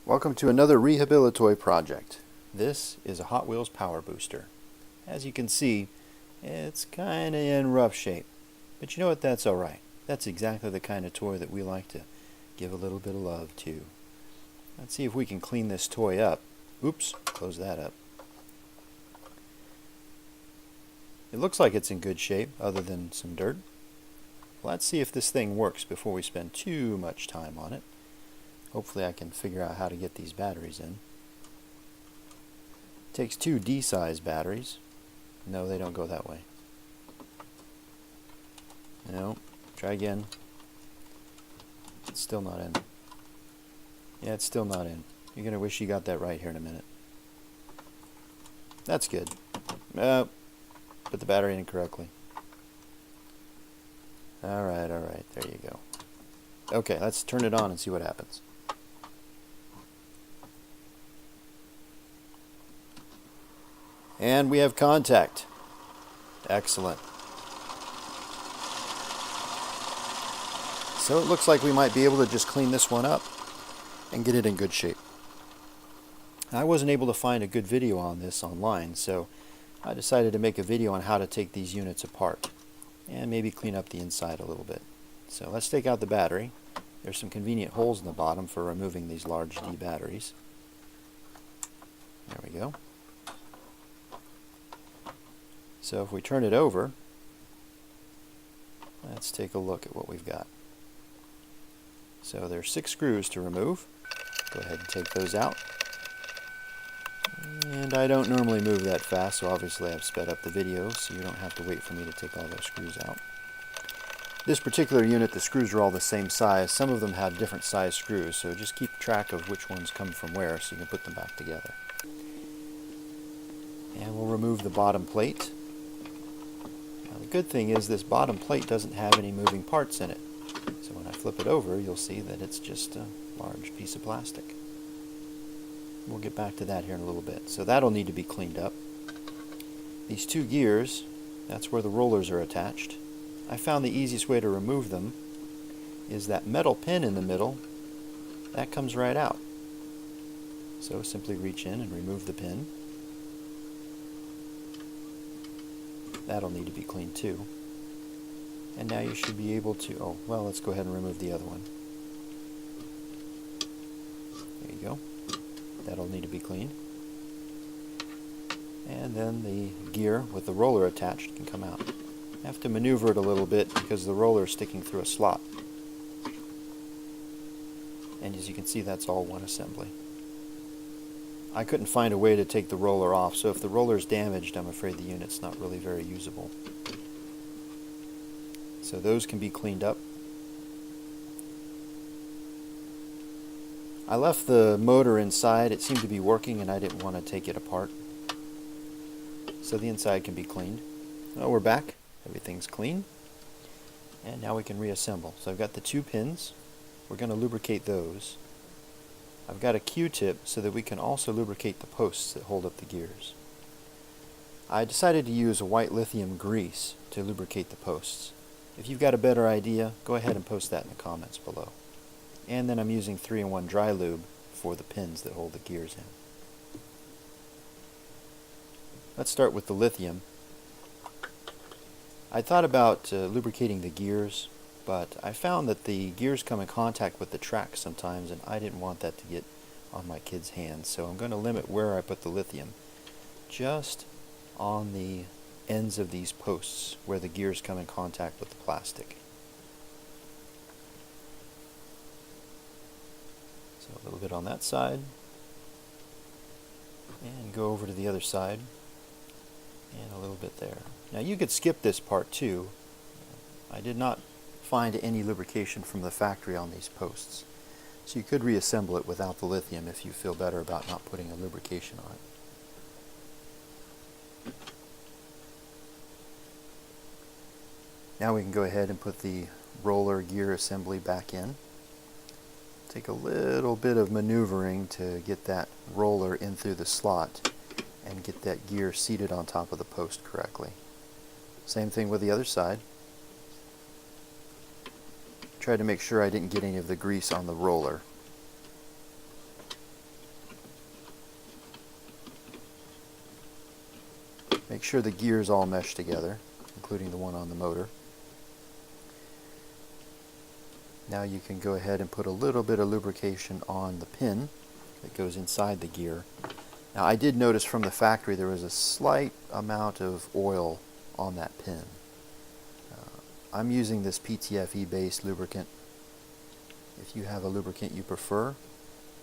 Welcome to another Rehabilitoy project. This is a Hot Wheels power booster. As you can see, it's kinda in rough shape. But you know what, that's alright. That's exactly the kind of toy that we like to give a little bit of love to. Let's see if we can clean this toy up. Oops, close that up. It looks like it's in good shape, other than some dirt. Let's see if this thing works before we spend too much time on it. Hopefully I can figure out how to get these batteries in. It takes two D-size batteries. No, they don't go that way. No, try again. It's still not in. Yeah, it's still not in. You're going to wish you got that right here in a minute. That's good. Put the battery in correctly. Alright, there you go. Okay, let's turn it on and see what happens. And we have contact. Excellent. So it looks like we might be able to just clean this one up and get it in good shape. I wasn't able to find a good video on this online, so I decided to make a video on how to take these units apart and maybe clean up the inside a little bit. So let's take out the battery. There's some convenient holes in the bottom for removing these large D batteries. There we go. So if we turn it over, let's take a look at what we've got. So there's 6 screws to remove. Go ahead and take those out. And I don't normally move that fast, so obviously I've sped up the video so you don't have to wait for me to take all those screws out. This particular unit, the screws are all the same size. Some of them have different size screws, so just keep track of which ones come from where so you can put them back together. And we'll remove the bottom plate. Now the good thing is this bottom plate doesn't have any moving parts in it. So when I flip it over, you'll see that it's just a large piece of plastic. We'll get back to that here in a little bit. So that'll need to be cleaned up. These 2 gears, that's where the rollers are attached. I found the easiest way to remove them is that metal pin in the middle. That comes right out. So simply reach in and remove the pin. That'll need to be cleaned too. And now you should be able to, oh, well, let's go ahead and remove the other one. There you go. That'll need to be cleaned. And then the gear with the roller attached can come out. I have to maneuver it a little bit because the roller is sticking through a slot. And as you can see, that's all one assembly. I couldn't find a way to take the roller off, so if the roller is damaged, I'm afraid the unit's not really very usable. So those can be cleaned up. I left the motor inside. It seemed to be working and I didn't want to take it apart. So the inside can be cleaned. Well, we're back. Everything's clean. And now we can reassemble. So I've got the 2 pins. We're going to lubricate those. I've got a Q-tip so that we can also lubricate the posts that hold up the gears. I decided to use a white lithium grease to lubricate the posts. If you've got a better idea, go ahead and post that in the comments below. And then I'm using 3-in-1 dry lube for the pins that hold the gears in. Let's start with the lithium. I thought about lubricating the gears, but I found that the gears come in contact with the track sometimes, and I didn't want that to get on my kids' hands, so I'm going to limit where I put the lithium. Just on the ends of these posts where the gears come in contact with the plastic. So a little bit on that side, and go over to the other side, and a little bit there. Now you could skip this part too. I did not find any lubrication from the factory on these posts. So you could reassemble it without the lithium if you feel better about not putting a lubrication on it. Now we can go ahead and put the roller gear assembly back in. Take a little bit of maneuvering to get that roller in through the slot and get that gear seated on top of the post correctly. Same thing with the other side. Tried to make sure I didn't get any of the grease on the roller. Make sure the gears all mesh together, including the one on the motor. Now you can go ahead and put a little bit of lubrication on the pin that goes inside the gear. Now I did notice from the factory there was a slight amount of oil on that pin. I'm using this PTFE based lubricant. If you have a lubricant you prefer,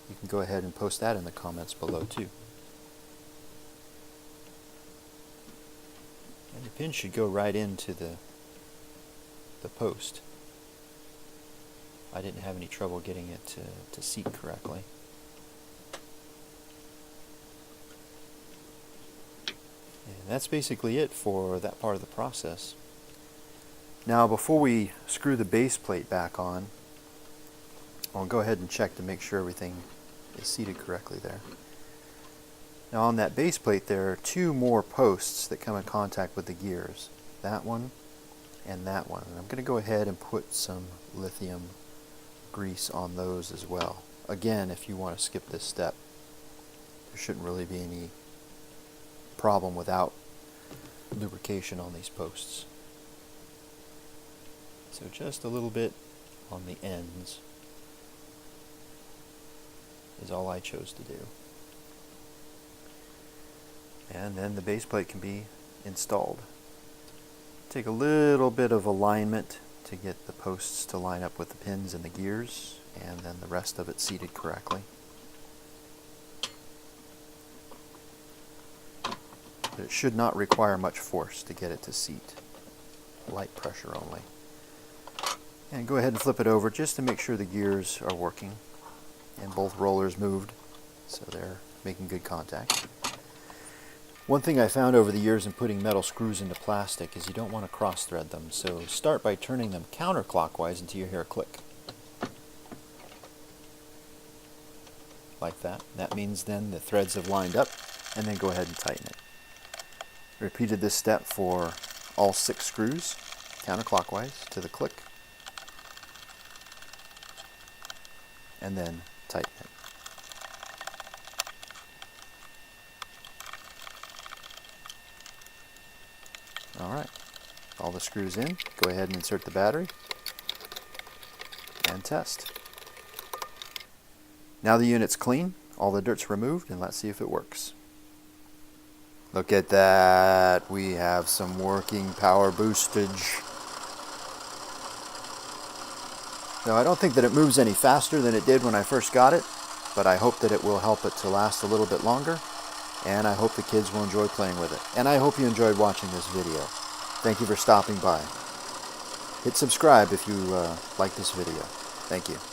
you can go ahead and post that in the comments below too. And the pin should go right into the post. I didn't have any trouble getting it to seat correctly. And that's basically it for that part of the process. Now before we screw the base plate back on, I'll go ahead and check to make sure everything is seated correctly there. Now on that base plate there are two more posts that come in contact with the gears. That one and that one. And I'm going to go ahead and put some lithium grease on those as well. Again, if you want to skip this step, there shouldn't really be any problem without lubrication on these posts. So just a little bit on the ends is all I chose to do. And then the base plate can be installed. Take a little bit of alignment to get the posts to line up with the pins and the gears, and then the rest of it seated correctly. But it should not require much force to get it to seat. Light pressure only. And go ahead and flip it over just to make sure the gears are working and both rollers moved, so they're making good contact. One thing I found over the years in putting metal screws into plastic is you don't want to cross thread them, so start by turning them counterclockwise until you hear a click. Like that. That means then the threads have lined up, and then go ahead and tighten it. Repeated this step for all 6 screws, counterclockwise to the click, and then tighten it. Alright, all the screws in, go ahead and insert the battery and test. Now the unit's clean, all the dirt's removed, and let's see if it works. Look at that, we have some working power boostage. Now I don't think that it moves any faster than it did when I first got it, but I hope that it will help it to last a little bit longer. And I hope the kids will enjoy playing with it. And I hope you enjoyed watching this video. Thank you for stopping by. Hit subscribe if you like this video. Thank you.